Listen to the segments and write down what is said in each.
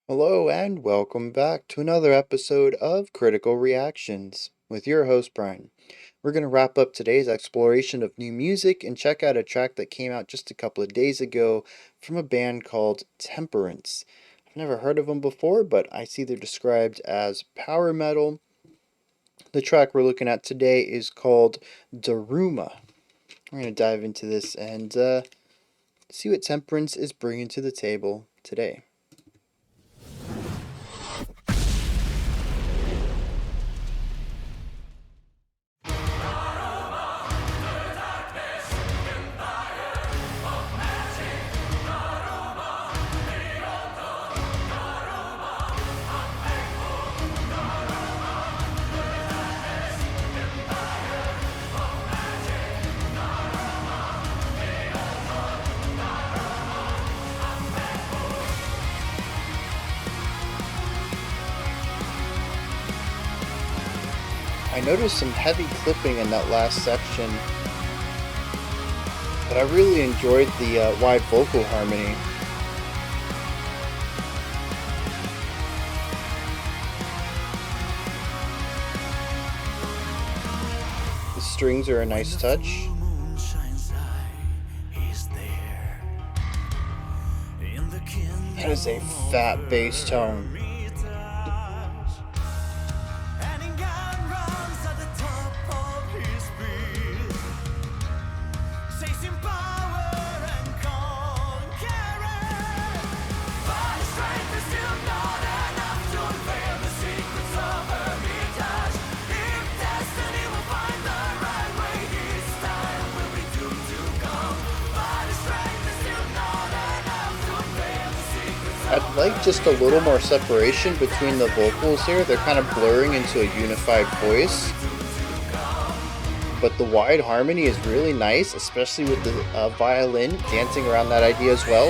Hello and welcome back to another episode of Critical Reactions with your host Bryan. We're going to wrap up today's exploration of new music and check out a track that came out just a couple of days ago from a band called Temperance. I've never heard of them before, but I see they're described as power metal. The track we're looking at today is called Daruma. We're going to dive into this and see what Temperance is bringing to the table today. I noticed some heavy clipping in that last section, but I really enjoyed the wide vocal harmony. The strings are a nice touch. That is a fat bass tone. I'd like just a little more separation between the vocals here. They're kind of blurring into a unified voice. But the wide harmony is really nice, especially with the violin dancing around that idea as well.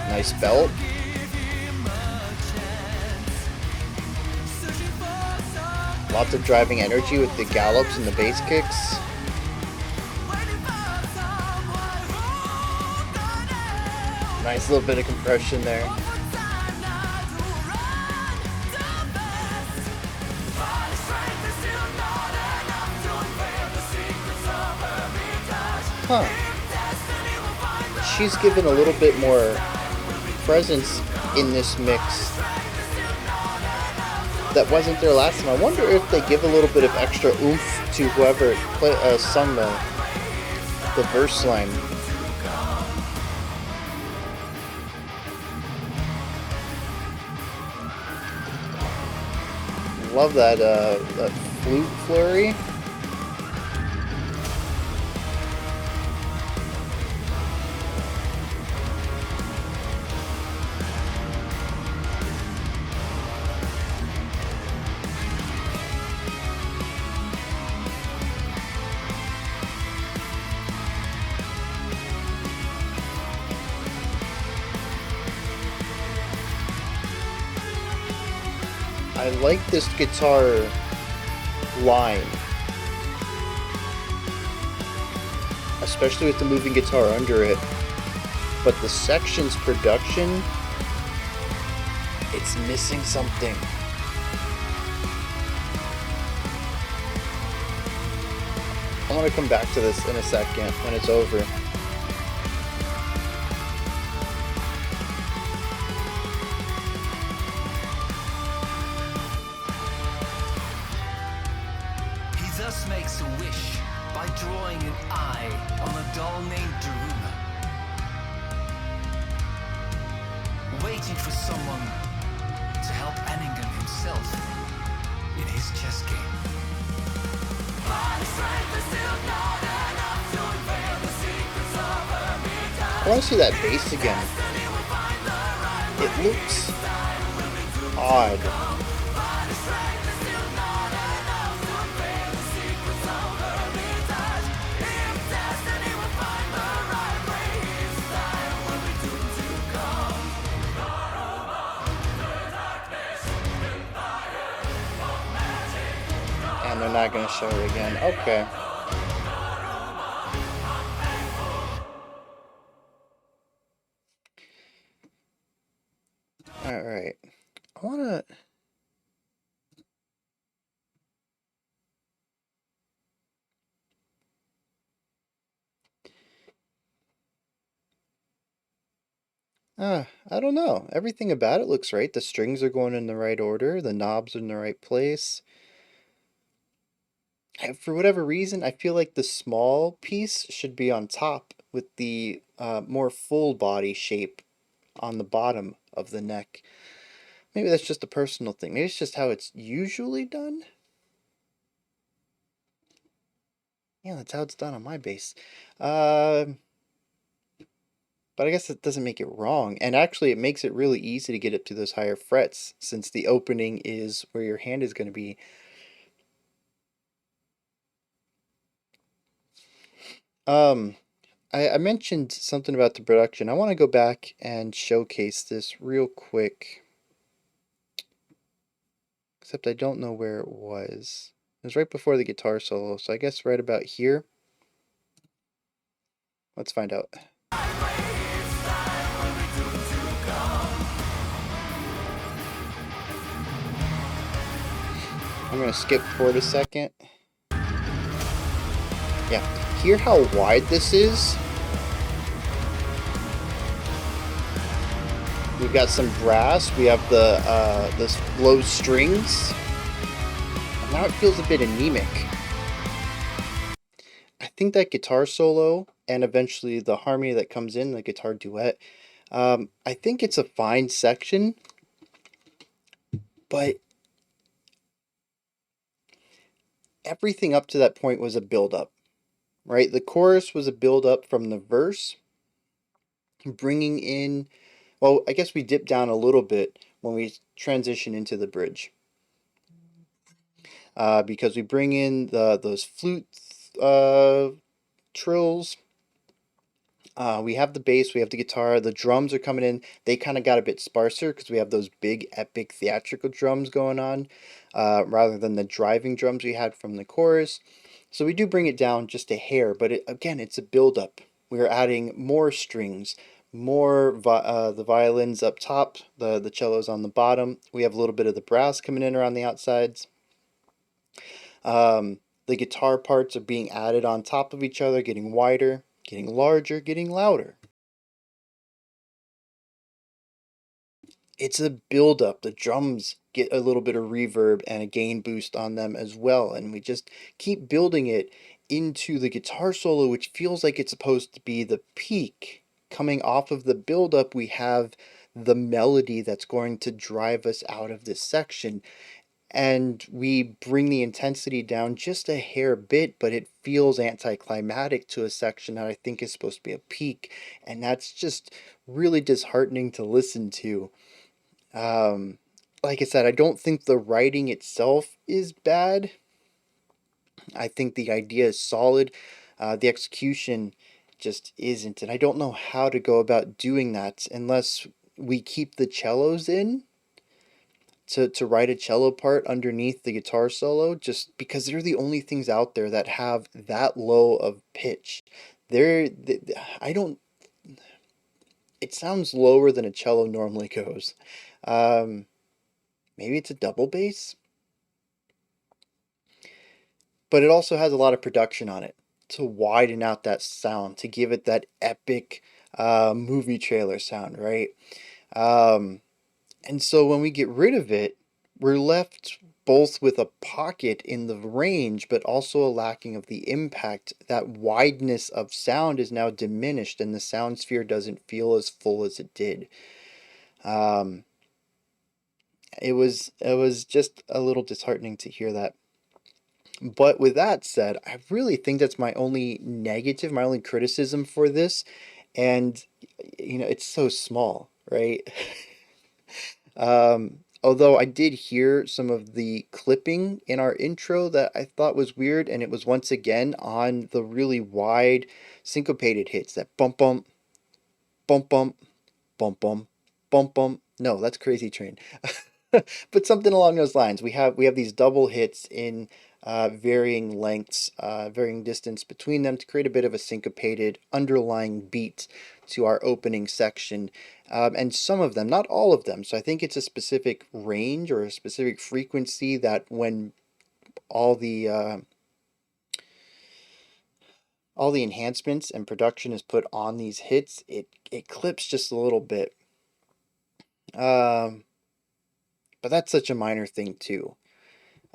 Nice belt. Lots of driving energy with the gallops and the bass kicks. Nice little bit of compression there. Huh. She's given a little bit more presence in this mix that wasn't there last time. I wonder if they give a little bit of extra oomph to whoever sung the verse line. Love that flute flurry. I like this guitar line, especially with the moving guitar under it, but the section's production, it's missing something. I want to come back to this in a second when it's over. Makes a wish by drawing an eye on a doll named Daruma, waiting for someone to help Anningan himself in his chess game. I want to see that bass again. It looks odd. And they're not going to show it again. Okay. All right. I want to. I don't know. Everything about it looks right. The strings are going in the right order. The knobs are in the right place. For whatever reason, I feel like the small piece should be on top with the more full body shape on the bottom of the neck. Maybe that's just a personal thing. Maybe it's just how it's usually done. Yeah, that's how it's done on my bass. Uh, but I guess it doesn't make it wrong. And actually, it makes it really easy to get up to those higher frets since the opening is where your hand is going to be. Um, I mentioned something about the production. I want to go back and showcase this real quick, except I don't know where it was. It was right before the guitar solo, so I guess right about here. Let's find out. I'm going to skip forward a second. Yeah, hear how wide this is? We've got some brass, we have the low strings, and now it feels a bit anemic. I think that guitar solo and eventually the harmony that comes in, the guitar duet, I think it's a fine section, but everything up to that point was a build-up, right? The chorus was a build-up from the verse, bringing in, well, I guess we dip down a little bit when we transition into the bridge. Because we bring in those flute trills. We have the bass, we have the guitar, the drums are coming in. They kind of got a bit sparser because we have those big, epic, theatrical drums going on, rather than the driving drums we had from the chorus. So we do bring it down just a hair, but again, it's a build-up. We are adding more strings, more the violins up top, the cellos on the bottom. We have a little bit of the brass coming in around the outsides. The guitar parts are being added on top of each other, getting wider, getting larger, getting louder. It's a build up. The drums get a little bit of reverb and a gain boost on them as well. And we just keep building it into the guitar solo, which feels like it's supposed to be the peak. Coming off of the build up, we have the melody that's going to drive us out of this section. And we bring the intensity down just a hair bit, but it feels anticlimactic to a section that I think is supposed to be a peak. And that's just really disheartening to listen to. Um, like I said, I don't think the writing itself is bad. I think the idea is solid. The execution just isn't. And I don't know how to go about doing that unless we keep the cellos in to write a cello part underneath the guitar solo, just because they're the only things out there that have that low of pitch. I don't, it sounds lower than a cello normally goes. Um, Maybe it's a double bass, but it also has a lot of production on it to widen out that sound, to give it that epic movie trailer sound, right? Um, and so when we get rid of it, we're left both with a pocket in the range, but also a lacking of the impact. That wideness of sound is now diminished, and the sound sphere doesn't feel as full as it did. Um, it was just a little disheartening to hear that. But with that said, I really think that's my only negative, my only criticism for this. And, it's so small, right? Although I did hear some of the clipping in our intro that I thought was weird, and it was once again on the really wide syncopated hits that bump bump, bump bump, bump bump, bump bump. No, that's Crazy Train. But something along those lines. We have these double hits in varying lengths, varying distance between them to create a bit of a syncopated underlying beat to our opening section. And some of them, not all of them. So I think it's a specific range or a specific frequency that when all the uh, all the enhancements and production is put on these hits, it clips just a little bit. Um, but that's such a minor thing too.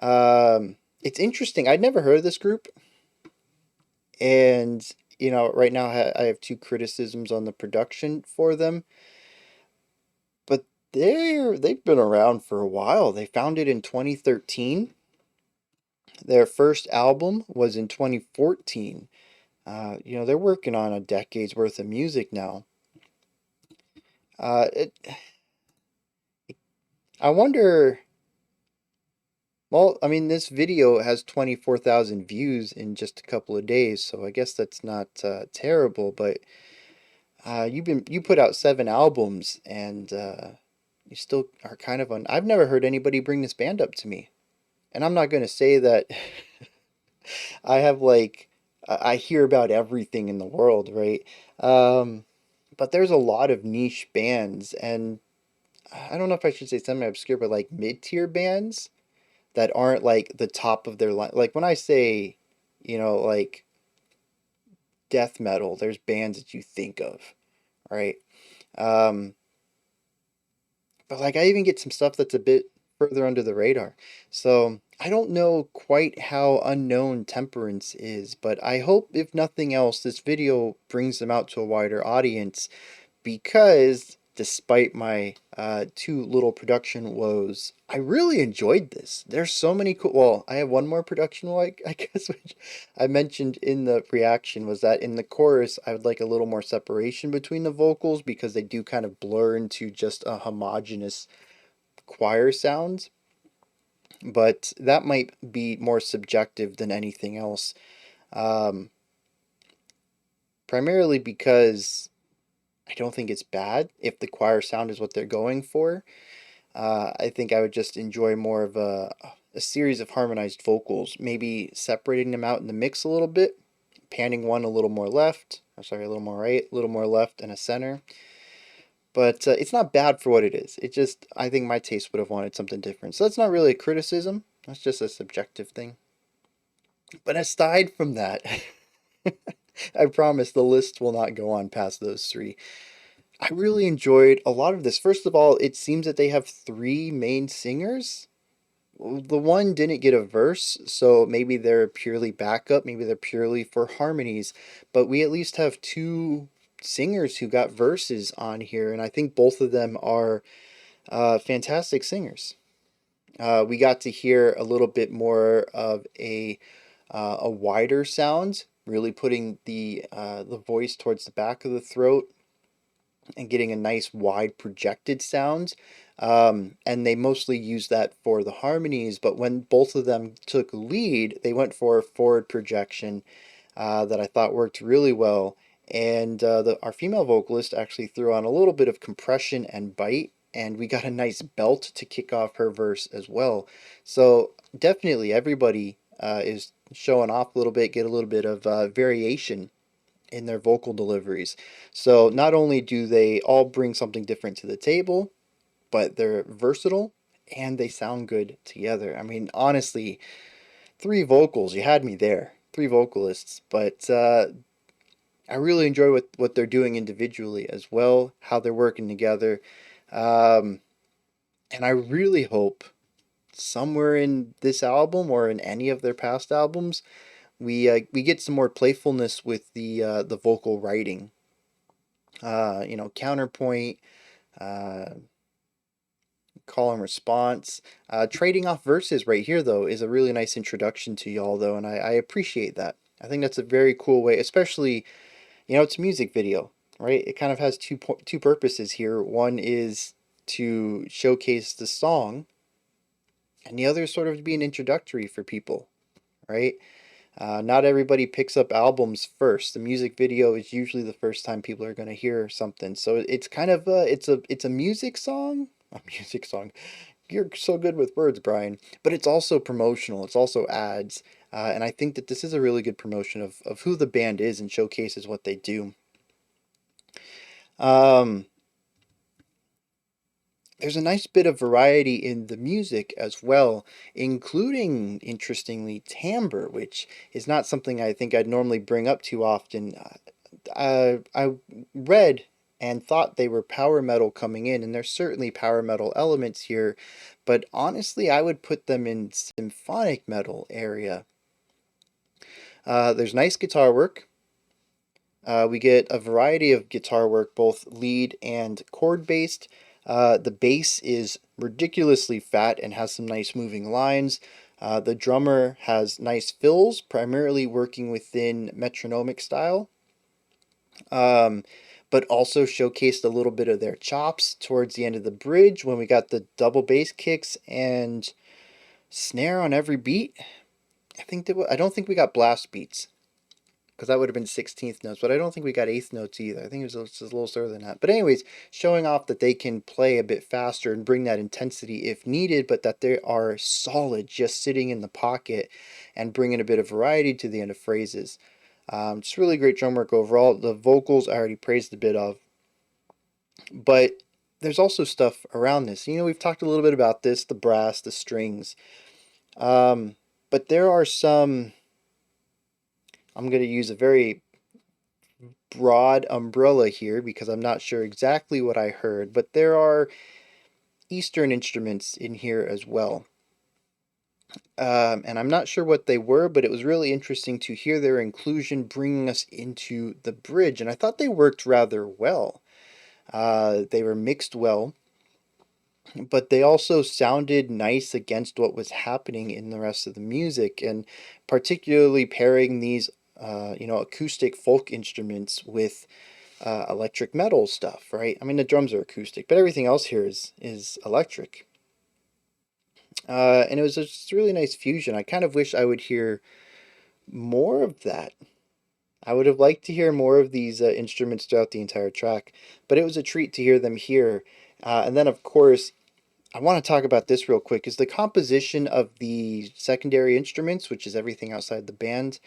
It's interesting. I'd never heard of this group, and right now I have two criticisms on the production for them. But they've been around for a while. They founded in 2013. Their first album was in 2014. They're working on a decade's worth of music now. Uh, it, I wonder. Well, I mean, this video has 24,000 views in just a couple of days, so I guess that's not terrible. But you put out 7 albums, and you still are kind of on. I've never heard anybody bring this band up to me, and I'm not going to say that I have like I hear about everything in the world, right? Um, but there's a lot of niche bands, and I don't know if I should say semi-obscure, but like mid-tier bands that aren't like the top of their line. Like when I say, like death metal, there's bands that you think of, right? Um, but like I even get some stuff that's a bit further under the radar. So I don't know quite how unknown Temperance is, but I hope if nothing else, this video brings them out to a wider audience because despite my two little production woes, I really enjoyed this. There's so many cool. Well, I have one more production woe, I guess, which I mentioned in the reaction was that in the chorus, I would like a little more separation between the vocals because they do kind of blur into just a homogeneous choir sound. But that might be more subjective than anything else. Um, Primarily because I don't think it's bad if the choir sound is what they're going for. I think I would just enjoy more of a series of harmonized vocals, maybe separating them out in the mix a little bit, panning one a little more left, or sorry, a little more right, a little more left, and a center. But it's not bad for what it is. It just, I think my taste would have wanted something different. So that's not really a criticism, that's just a subjective thing. But aside from that, I promise the list will not go on past those three. I really enjoyed a lot of this. First of all, it seems that they have three main singers. The one didn't get a verse, so maybe they're purely backup, maybe they're purely for harmonies, but we at least have two singers who got verses on here, and I think both of them are fantastic singers. We got to hear a little bit more of a wider sound, really putting the voice towards the back of the throat and getting a nice wide projected sound. And they mostly use that for the harmonies, but when both of them took lead, they went for a forward projection that I thought worked really well. And our female vocalist actually threw on a little bit of compression and bite, and we got a nice belt to kick off her verse as well. So definitely everybody is showing off a little bit, get a little bit of variation in their vocal deliveries. So not only do they all bring something different to the table, but they're versatile and they sound good together. I mean, honestly, three vocals, you had me there. Three vocalists, but I really enjoy what they're doing individually as well, how they're working together. Um, and I really hope somewhere in this album or in any of their past albums, we get some more playfulness with the vocal writing. Counterpoint, uh, call and response. Trading off verses right here, though, is a really nice introduction to y'all, though, and I appreciate that. I think that's a very cool way, especially, it's a music video, right? It kind of has two purposes here. One is to showcase the song, and the other is sort of to be an introductory for people, right? Not everybody picks up albums first. The music video is usually the first time people are going to hear something. So it's kind of it's a music song, a music song. You're so good with words, Bryan. But it's also promotional. It's also ads, and I think that this is a really good promotion of who the band is and showcases what they do. Um, there's a nice bit of variety in the music as well, including, interestingly, timbre, which is not something I think I'd normally bring up too often. I read and thought they were power metal coming in, and there's certainly power metal elements here, but honestly, I would put them in symphonic metal area. There's nice guitar work. We get a variety of guitar work, both lead and chord based. The bass is ridiculously fat and has some nice moving lines. The drummer has nice fills, primarily working within metronomic style, um, but also showcased a little bit of their chops towards the end of the bridge when we got the double bass kicks and snare on every beat. I don't think we got blast beats, because that would have been 16th notes, but I don't think we got eighth notes either. I think it was just a little slower than that. But anyways, showing off that they can play a bit faster and bring that intensity if needed, but that they are solid just sitting in the pocket and bringing a bit of variety to the end of phrases. Just really great drum work overall. The vocals I already praised a bit of, but there's also stuff around this. You know, we've talked a little bit about this, the brass, the strings, but there are some, I'm going to use a very broad umbrella here because I'm not sure exactly what I heard, but there are Eastern instruments in here as well. And I'm not sure what they were, but it was really interesting to hear their inclusion bringing us into the bridge, and I thought they worked rather well. They were mixed well, but they also sounded nice against what was happening in the rest of the music, and particularly pairing these, acoustic folk instruments with electric metal stuff, right? I mean, the drums are acoustic, but everything else here is electric. And it was just a really nice fusion. I kind of wish I would hear more of that. I would have liked to hear more of these instruments throughout the entire track, but it was a treat to hear them here. And then, of course, I want to talk about this real quick, is the composition of the secondary instruments, which is everything outside the band.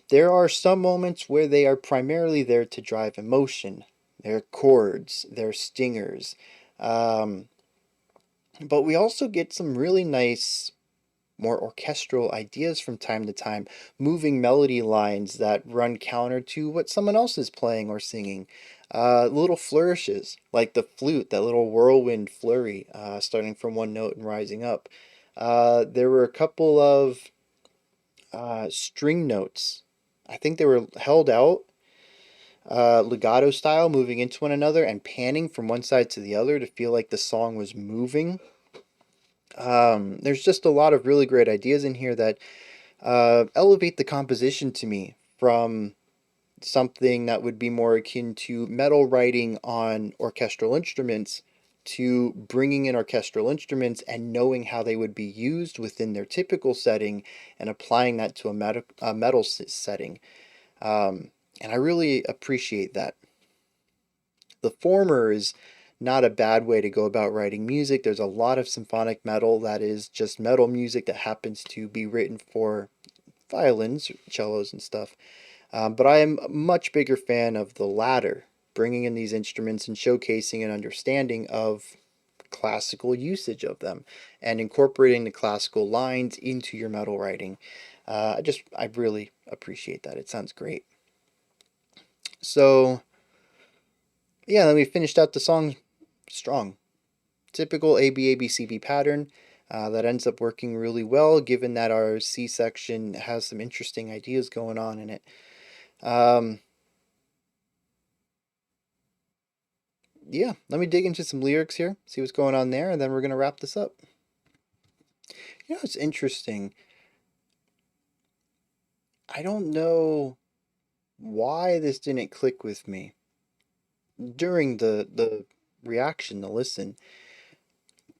There are some moments where they are primarily there to drive emotion. They're chords, they're stingers. Um, but we also get some really nice, more orchestral ideas from time to time, moving melody lines that run counter to what someone else is playing or singing. Little flourishes, like the flute, that little whirlwind flurry, starting from one note and rising up. There were a couple of string notes. I think they were held out, legato style, moving into one another and panning from one side to the other to feel like the song was moving. There's just a lot of really great ideas in here that elevate the composition to me from something that would be more akin to metal writing on orchestral instruments to bringing in orchestral instruments and knowing how they would be used within their typical setting and applying that to a metal setting. And I really appreciate that. The former is not a bad way to go about writing music. There's a lot of symphonic metal that is just metal music that happens to be written for violins, cellos, and stuff. But I am a much bigger fan of the latter, bringing in these instruments and showcasing an understanding of classical usage of them and incorporating the classical lines into your metal writing. I really appreciate that. It sounds great. So, yeah, then we finished out the song strong. Typical ABABCB pattern that ends up working really well, given that our C section has some interesting ideas going on in it. Yeah, let me dig into some lyrics here, see what's going on there, and then we're going to wrap this up. You know, it's interesting. I don't know why this didn't click with me during the reaction, the listen.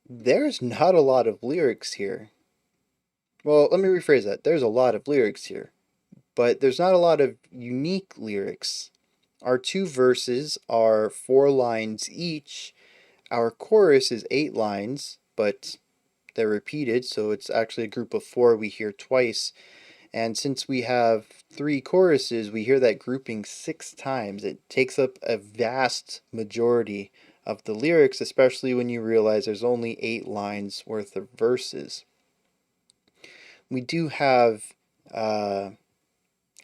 There's not a lot of lyrics here. Well, let me rephrase that. There's a lot of lyrics here, but there's not a lot of unique lyrics. Our two verses are 4 lines each. Our chorus is 8 lines, but they're repeated, so it's actually a group of 4 we hear twice. And since we have 3 choruses, we hear that grouping 6 times. It takes up a vast majority of the lyrics, especially when you realize there's only 8 lines worth of verses. We do have uh,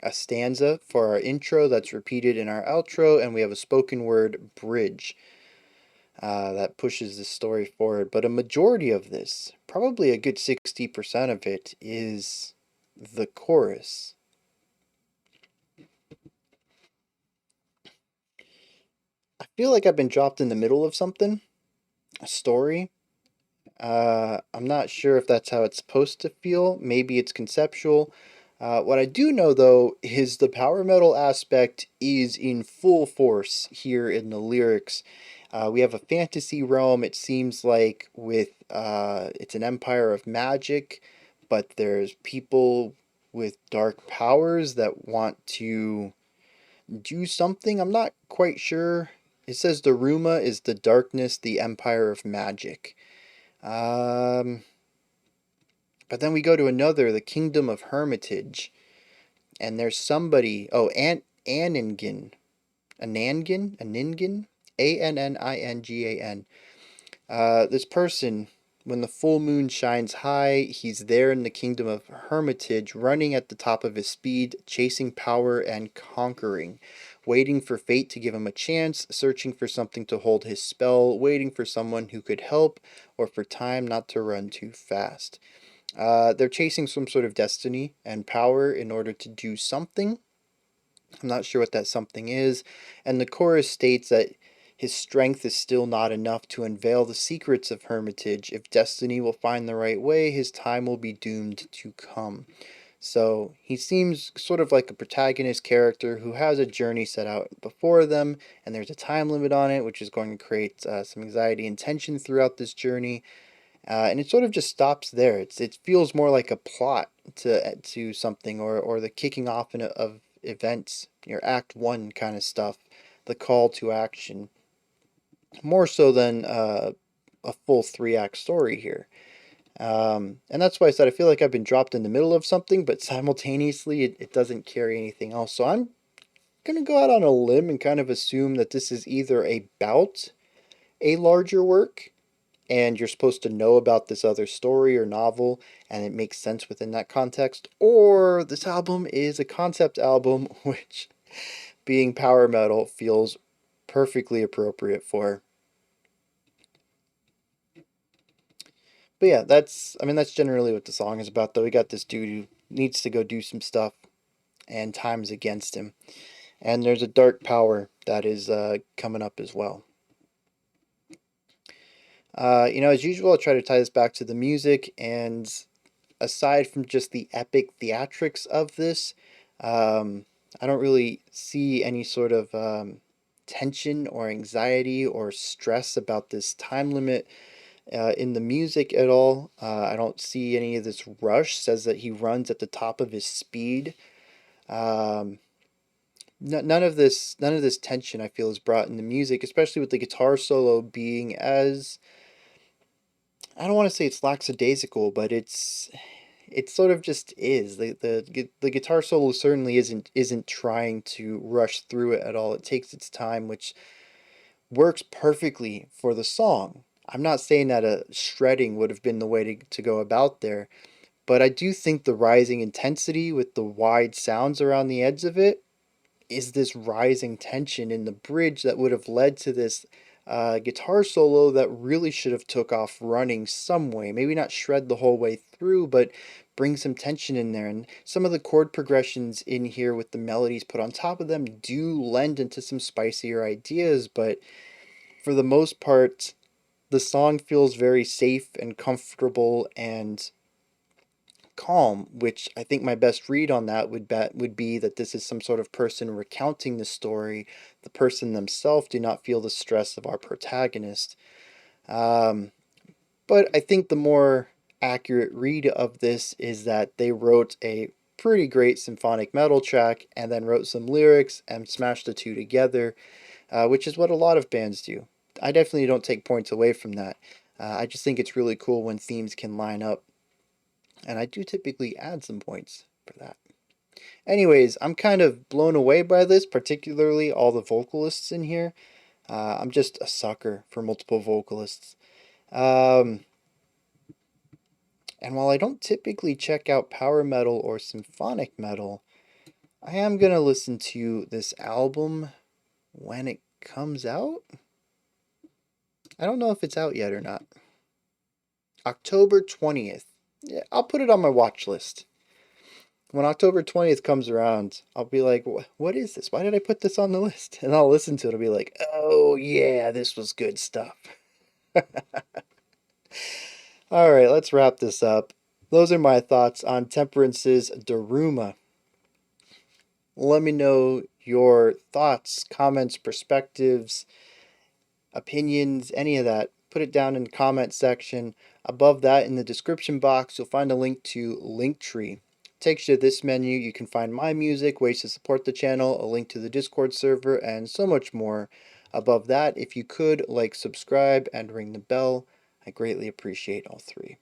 a stanza for our intro that's repeated in our outro, and we have a spoken word bridge that pushes the story forward. But a majority of this, probably a good 60% of it, is the chorus. I feel like I've been dropped in the middle of something, a story. I'm not sure if that's how it's supposed to feel. Maybe it's conceptual. What I do know, though, is the power metal aspect is in full force here in the lyrics. We have a fantasy realm, it seems like, with it's an empire of magic, but there's people with dark powers that want to do something. I'm not quite sure. It says Daruma is the darkness, the empire of magic. Um, but then we go to another, the kingdom of hermitage, and there's somebody. Oh, Anningen, Anningen, Anningan. This person, when the full moon shines high, he's there in the kingdom of hermitage, running at the top of his speed, chasing power and conquering, waiting for fate to give him a chance, searching for something to hold his spell, waiting for someone who could help, or for time not to run too fast. They're chasing some sort of destiny and power in order to do something. I'm not sure what that something is. And the chorus states that his strength is still not enough to unveil the secrets of Hermitage. If destiny will find the right way, his time will be doomed to come. So he seems sort of like a protagonist character who has a journey set out before them, and there's a time limit on it, which is going to create some anxiety and tension throughout this journey. And it sort of just stops there. It feels more like a plot to something, or the kicking off of events, your Act One kind of stuff, the call to action, more so than a full 3 act story here. And that's why I said I feel like I've been dropped in the middle of something, but simultaneously it doesn't carry anything else. So I'm gonna go out on a limb and kind of assume that this is either about a larger work and you're supposed to know about this other story or novel and it makes sense within that context, or this album is a concept album, which, being power metal, feels perfectly appropriate for. But yeah, that's generally what the song is about, though. We got this dude who needs to go do some stuff and time's against him, and there's a dark power that is coming up as well. As usual, I'll try to tie this back to the music, and aside from just the epic theatrics of this, um, I don't really see any sort of tension or anxiety or stress about this time limit in the music at all. I don't see any of this rush. Says that he runs at the top of his speed. Um, none of this tension I feel is brought in the music, especially with the guitar solo being as, I don't want to say it's lackadaisical, but it sort of just is. The guitar solo certainly isn't trying to rush through it at all. It takes its time, which works perfectly for the song. I'm not saying that a shredding would have been the way to go about there, but I do think the rising intensity with the wide sounds around the edge of it is this rising tension in the bridge that would have led to this guitar solo that really should have took off running some way. Maybe not shred the whole way through, but bring some tension in there. And some of the chord progressions in here with the melodies put on top of them do lend into some spicier ideas, but for the most part, the song feels very safe and comfortable and calm, which I think my best read on that would be that this is some sort of person recounting the story. The person themselves do not feel the stress of our protagonist. Um, but I think the more accurate read of this is that they wrote a pretty great symphonic metal track and then wrote some lyrics and smashed the two together, which is what a lot of bands do. I definitely don't take points away from that. I just think it's really cool when themes can line up, and I do typically add some points for that. Anyways, I'm kind of blown away by this, particularly all the vocalists in here. I'm just a sucker for multiple vocalists. Um, and while I don't typically check out power metal or symphonic metal, I am gonna listen to this album when it comes out. I don't know if it's out yet or not. October 20th. Yeah, I'll put it on my watch list. When October 20th comes around, I'll be like, what is this? Why did I put this on the list? And I'll listen to it. I'll be like, oh, yeah, this was good stuff. All right, let's wrap this up. Those are my thoughts on Temperance's Daruma. Let me know your thoughts, comments, perspectives, opinions, any of that. Put it down in the comment section. Above that, in the description box, you'll find a link to Linktree. Takes you to this menu. You can find my music, ways to support the channel, a link to the Discord server, and so much more. Above that, if you could, like, subscribe, and ring the bell, I greatly appreciate all three.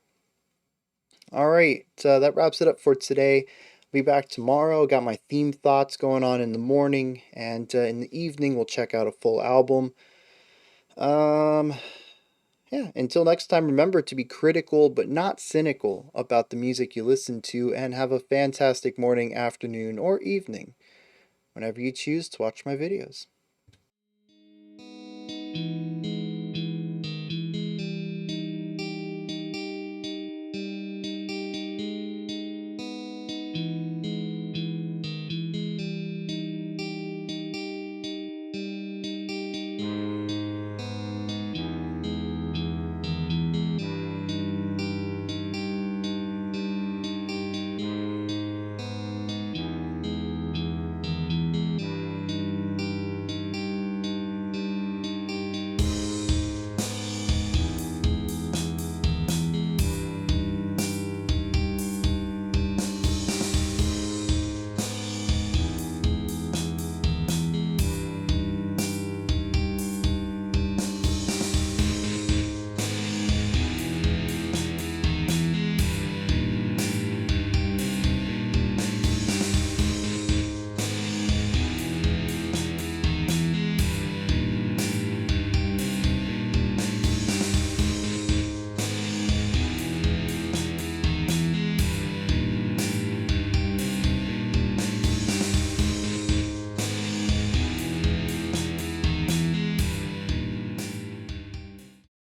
Alright, that wraps it up for today. Be back tomorrow. Got my theme thoughts going on in the morning, and in the evening, we'll check out a full album. Yeah, until next time, remember to be critical but not cynical about the music you listen to, and have a fantastic morning, afternoon, or evening whenever you choose to watch my videos.